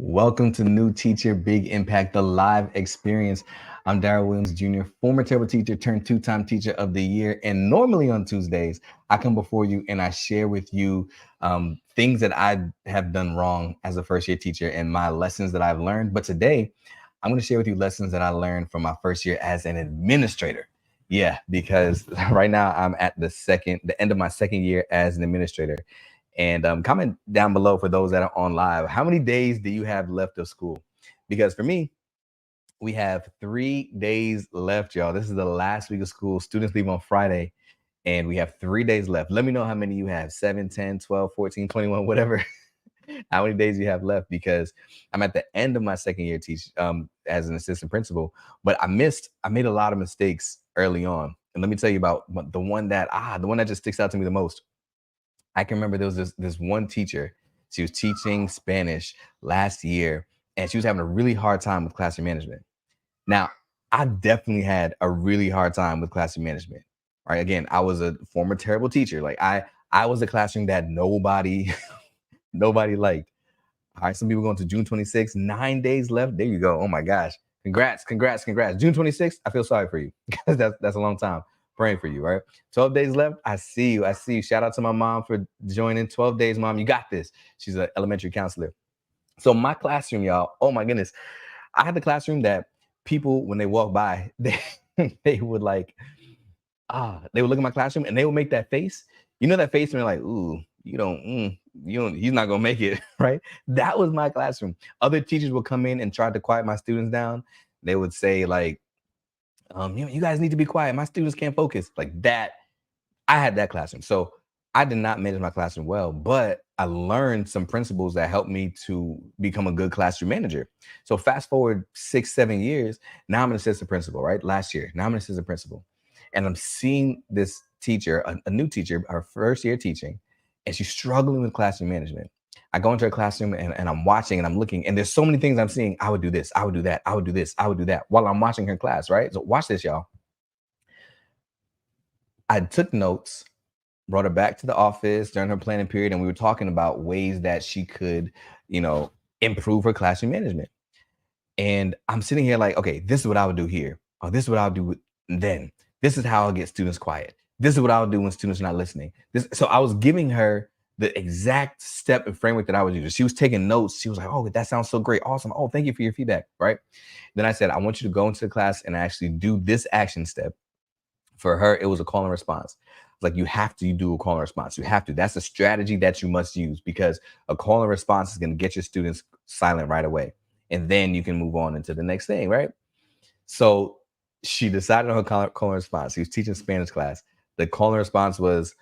Welcome to New Teacher Big Impact, the live experience. I'm Daryl Williams Jr., former terrible teacher turned two-time teacher of the year. And normally on Tuesdays, I come before you and I share with you things that I have done wrong as a first year teacher and my lessons that I've learned. But today, I'm going to share with you lessons that I learned from my first year as an administrator. Yeah, because right now I'm at the end of my second year as an administrator. And comment down below for those that are on live. How many days do you have left of school? Because for me, we have 3 days left, y'all. This is the last week of school. Students leave on Friday, and we have 3 days left. Let me know how many you have: 7, 10, 12, 14, 21, whatever. How many days you have left, because I'm at the end of my second year as an assistant principal, but I made a lot of mistakes early on. And let me tell you about the one that just sticks out to me the most. I can remember there was this one teacher. She was teaching Spanish last year, and she was having a really hard time with classroom management. Now, I definitely had a really hard time with classroom management. Right? Again, I was a former terrible teacher. Like I was a classroom that nobody nobody liked. All right, some people going to June 26th, 9 days left. There you go. Oh my gosh. Congrats, congrats, congrats. June 26th, I feel sorry for you because that's a long time. Praying for you, right? 12 days left. I see you. I see you. Shout out to my mom for joining. 12 days, mom. You got this. She's an elementary counselor. So my classroom, y'all, oh my goodness. I had the classroom that people, when they walk by, they would like, they would look at my classroom and they would make that face. You know that face when they're like, ooh, he's not gonna make it, right? That was my classroom. Other teachers would come in and try to quiet my students down. They would say like, you guys need to be quiet. My students can't focus. Like that. I had that classroom. So I did not manage my classroom well, but I learned some principles that helped me to become a good classroom manager. So fast forward 6, 7 years, now I'm an assistant principal, right? Last year, now I'm an assistant principal. And I'm seeing this teacher, a new teacher, her first year teaching, and she's struggling with classroom management. I go into her classroom and I'm watching and I'm looking, and there's so many things I'm seeing. I would do this, I would do that, I would do this, I would do that while I'm watching her class, right? So watch this, y'all. I took notes, brought her back to the office during her planning period, and we were talking about ways that she could, you know, improve her classroom management. And I'm sitting here like, okay, this is what I would do here. Oh, this is what I'll do then. This is how I'll get students quiet. This is what I'll do when students are not listening. So I was giving her the exact step and framework that I would use. She was taking notes. She was like, oh, that sounds so great. Awesome. Oh, thank you for your feedback. Right. Then I said, I want you to go into the class and actually do this action step. For her, it was a call and response. Like you have to do a call and response. You have to. That's a strategy that you must use, because a call and response is going to get your students silent right away. And then you can move on into the next thing, right? So she decided on her call and response. She was teaching Spanish class. The call and response was,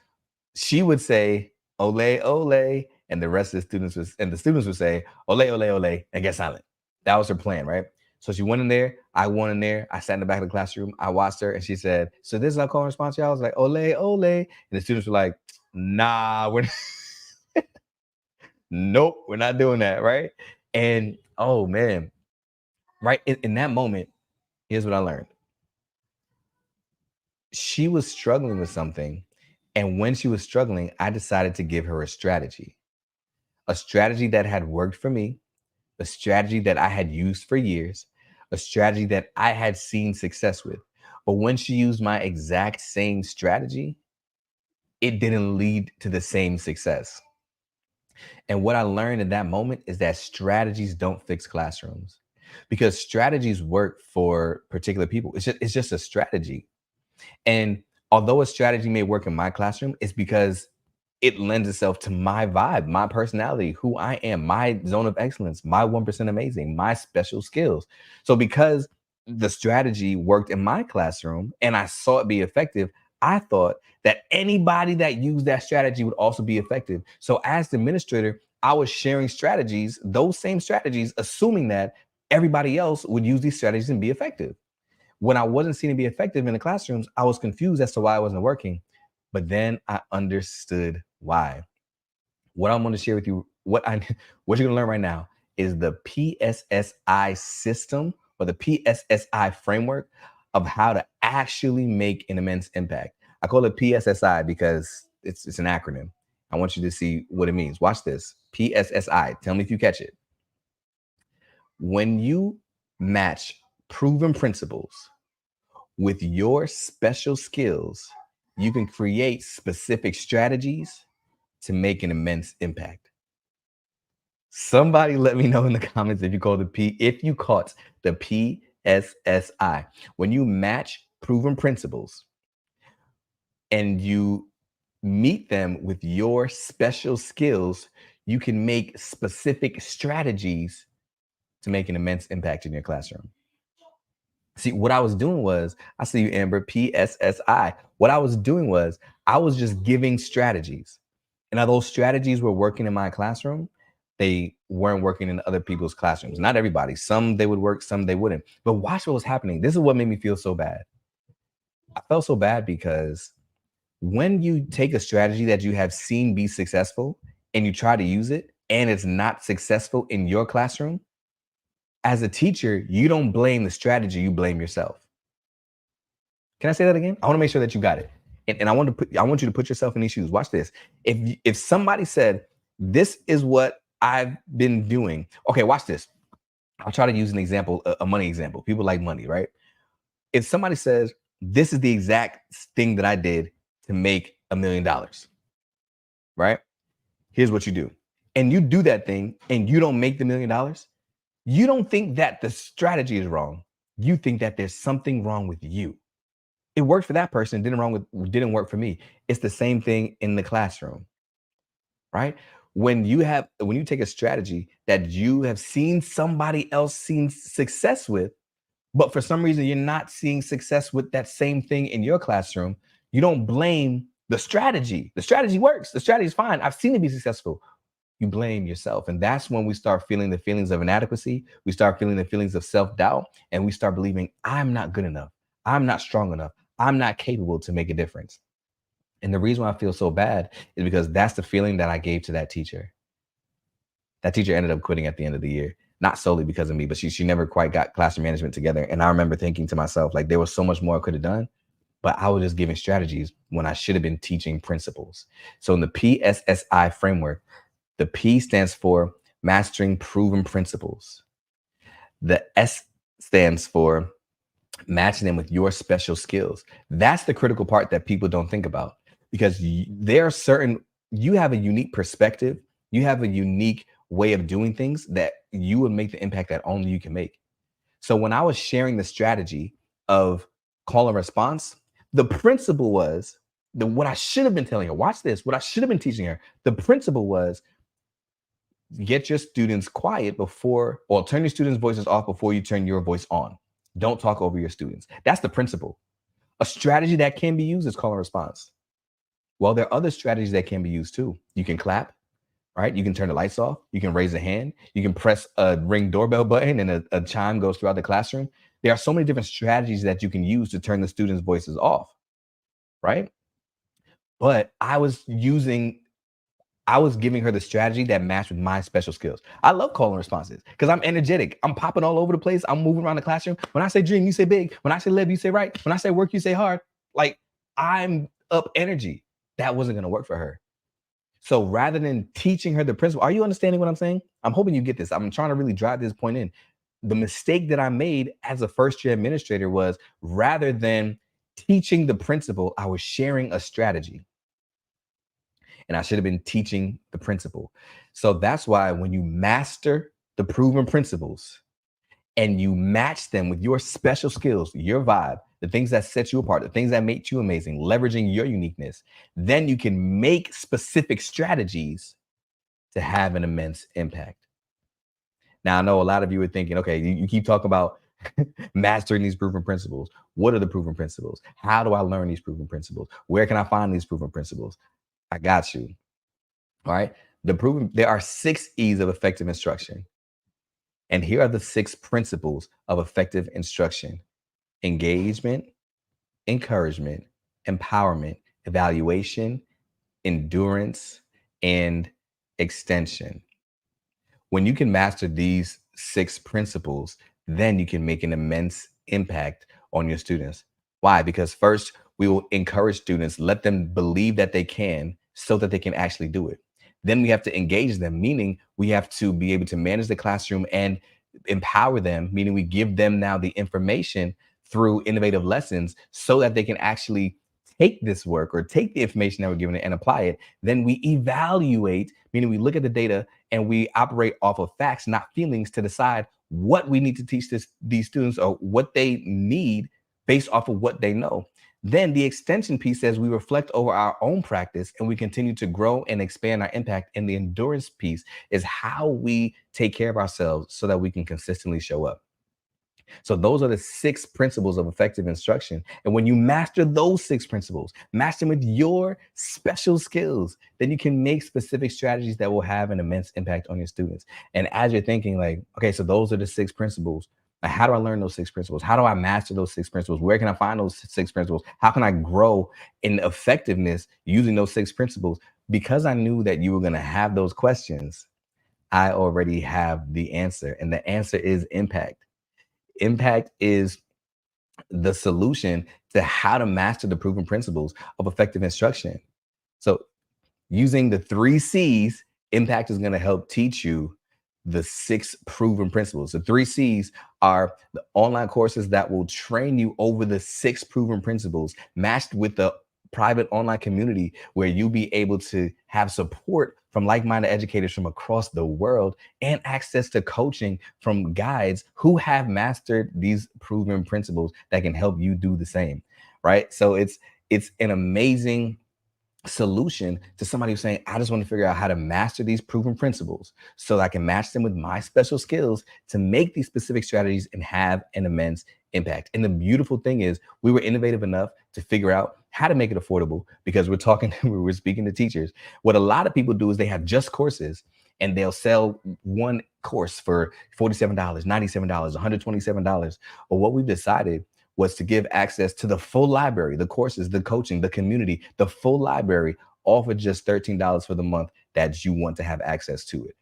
she would say, ole, ole, and the students would say, ole, ole, ole, and get silent. That was her plan, right? So she went in there. I went in there. I sat in the back of the classroom. I watched her, and she said, so this is our call and response, y'all? I was like, ole, ole. And the students were like, nah, nope, we're not doing that, right? And oh man, right in that moment, here's what I learned. She was struggling with something. And when she was struggling, I decided to give her a strategy that had worked for me, a strategy that I had used for years, a strategy that I had seen success with. But when she used my exact same strategy, it didn't lead to the same success. And what I learned in that moment is that strategies don't fix classrooms, because strategies work for particular people. It's just a strategy. And although a strategy may work in my classroom, it's because it lends itself to my vibe, my personality, who I am, my zone of excellence, my 1% amazing, my special skills. So because the strategy worked in my classroom and I saw it be effective, I thought that anybody that used that strategy would also be effective. So as the administrator, I was sharing strategies, those same strategies, assuming that everybody else would use these strategies and be effective. When I wasn't seen to be effective in the classrooms, I was confused as to why I wasn't working. But then I understood why. What I'm going to share with you, what you're going to learn right now is the PSSI system, or the PSSI framework of how to actually make an immense impact. I call it PSSI because it's an acronym. I want you to see what it means. Watch this. PSSI. Tell me if you catch it. When you match proven principles with your special skills, you can create specific strategies to make an immense impact. Somebody let me know in the comments if you caught the PSSI. When you match proven principles and you meet them with your special skills, you can make specific strategies to make an immense impact in your classroom. See, what I was doing was, I see you, Amber, PSSI. What I was doing was, I was just giving strategies. And although strategies were working in my classroom, they weren't working in other people's classrooms. Not everybody. Some they would work, some they wouldn't. But watch what was happening. This is what made me feel so bad. I felt so bad because when you take a strategy that you have seen be successful and you try to use it and it's not successful in your classroom, as a teacher, you don't blame the strategy, you blame yourself. Can I say that again? I want to make sure that you got it. And I want you to put yourself in these shoes. Watch this. If somebody said, this is what I've been doing. Okay, watch this. I'll try to use an example, a money example. People like money, right? If somebody says, this is the exact thing that I did to make $1,000,000, right? Here's what you do. And you do that thing and you don't make the $1,000,000, you don't think that the strategy is wrong. You think that there's something wrong with you. It worked for that person, didn't work for me. It's the same thing in the classroom, right? When you take a strategy that you have seen somebody else seen success with, but for some reason you're not seeing success with that same thing in your classroom, you don't blame the strategy. The strategy works. The strategy is fine. I've seen it be successful. You blame yourself. And that's when we start feeling the feelings of inadequacy. We start feeling the feelings of self-doubt, and we start believing, I'm not good enough. I'm not strong enough. I'm not capable to make a difference. And the reason why I feel so bad is because that's the feeling that I gave to that teacher. That teacher ended up quitting at the end of the year, not solely because of me, but she never quite got classroom management together. And I remember thinking to myself, like, there was so much more I could have done, but I was just giving strategies when I should have been teaching principles. So in the PSSI framework, the P stands for mastering proven principles. The S stands for matching them with your special skills. That's the critical part that people don't think about, because you have a unique perspective. You have a unique way of doing things that you would make the impact that only you can make. So when I was sharing the strategy of call and response, the principle was what I should have been telling her. Watch this. What I should have been teaching her. The principle was, get your students quiet or turn your students' voices off before you turn your voice on. Don't talk over your students. That's the principle. A strategy that can be used is call and response. Well, there are other strategies that can be used too. You can clap, right? You can turn the lights off. You can raise a hand. You can press a ring doorbell button and a chime goes throughout the classroom. There are so many different strategies that you can use to turn the students' voices off, right? But I was giving her the strategy that matched with my special skills. I love calling responses because I'm energetic. I'm popping all over the place. I'm moving around the classroom. When I say dream, you say big. When I say live, you say right. When I say work, you say hard. Like, I'm up energy. That wasn't going to work for her. So rather than teaching her the principle, are you understanding what I'm saying? I'm hoping you get this. I'm trying to really drive this point in. The mistake that I made as a first-year administrator was, rather than teaching the principle, I was sharing a strategy. And I should have been teaching the principle. So that's why when you master the proven principles and you match them with your special skills, your vibe, the things that set you apart, the things that make you amazing, leveraging your uniqueness, then you can make specific strategies to have an immense impact. Now, I know a lot of you are thinking, okay, you keep talking about mastering these proven principles. What are the proven principles? How do I learn these proven principles? Where can I find these proven principles? I got you. All right. There are 6 E's of effective instruction. And here are the 6 principles of effective instruction: engagement, encouragement, empowerment, evaluation, endurance, and extension. When you can master these 6 principles, then you can make an immense impact on your students. Why? Because first, we will encourage students, let them believe that they can, so that they can actually do it. Then we have to engage them, meaning we have to be able to manage the classroom and empower them, meaning we give them now the information through innovative lessons so that they can actually take this work or take the information that we're giving it and apply it. Then we evaluate, meaning we look at the data and we operate off of facts, not feelings, to decide what we need to teach these students or what they need based off of what they know. Then the extension piece says we reflect over our own practice and we continue to grow and expand our impact. And the endurance piece is how we take care of ourselves so that we can consistently show up. So those are the 6 principles of effective instruction. And when you master those 6 principles, master them with your special skills, then you can make specific strategies that will have an immense impact on your students. And as you're thinking like, okay, so those are the 6 principles. How do I learn those 6 principles? How do I master those 6 principles? Where can I find those 6 principles? How can I grow in effectiveness using those 6 principles? Because I knew that you were going to have those questions, I already have the answer. And the answer is impact. Impact is the solution to how to master the proven principles of effective instruction. So using the 3 C's, impact is going to help teach you the 6 proven principles. The 3 C's are the online courses that will train you over the 6 proven principles, matched with the private online community where you'll be able to have support from like-minded educators from across the world and access to coaching from guides who have mastered these proven principles that can help you do the same, right? So it's an amazing solution to somebody who's saying, I just want to figure out how to master these proven principles so that I can match them with my special skills to make these specific strategies and have an immense impact. And the beautiful thing is we were innovative enough to figure out how to make it affordable because we're speaking to teachers. What a lot of people do is they have just courses and they'll sell one course for $47, $97, $127. Or what we've decided was to give access to the full library, the courses, the coaching, the community, the full library, all for just $13 for the month that you want to have access to it.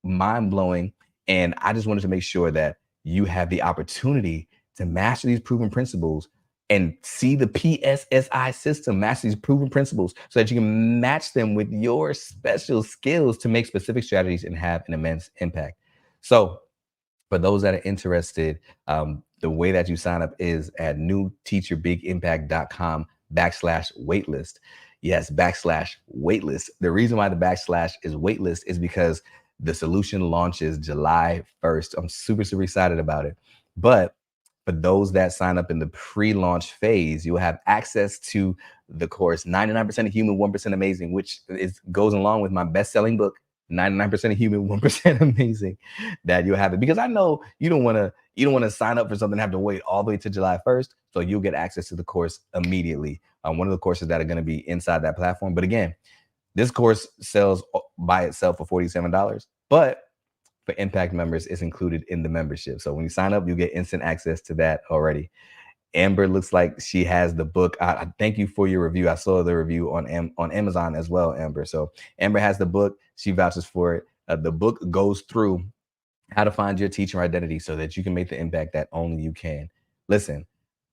Mind blowing. And I just wanted to make sure that you have the opportunity to master these proven principles and see the PSSI system, master these proven principles so that you can match them with your special skills to make specific strategies and have an immense impact. So for those that are interested, the way that you sign up is at newteacherbigimpact.com/waitlist. Yes, /waitlist. The reason why the backslash is waitlist is because the solution launches July 1st. I'm super, super excited about it. But for those that sign up in the pre-launch phase, you'll have access to the course 99% of Human, 1% Amazing, which goes along with my best-selling book, 99% of Human, 1% Amazing, that you'll have it. Because I know you don't want to sign up for something and have to wait all the way to July 1st. So you'll get access to the course immediately. One of the courses that are going to be inside that platform. But again, this course sells by itself for $47, but for Impact members, it's included in the membership. So when you sign up, you get instant access to that already. Amber looks like she has the book. I thank you for your review. I saw the review on Amazon as well, Amber. So Amber has the book. She vouches for it. The book goes through how to find your teacher identity so that you can make the impact that only you can. Listen,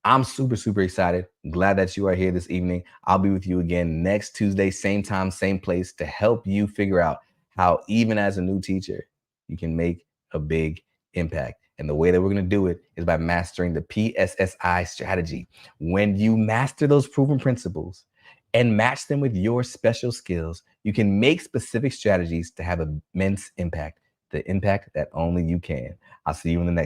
I'm super, super excited. Glad that you are here this evening. I'll be with you again next Tuesday, same time, same place, to help you figure out how, even as a new teacher, you can make a big impact. And the way that we're going to do it is by mastering the PSSI strategy. When you master those proven principles and match them with your special skills, you can make specific strategies to have immense impact, the impact that only you can. I'll see you in the next.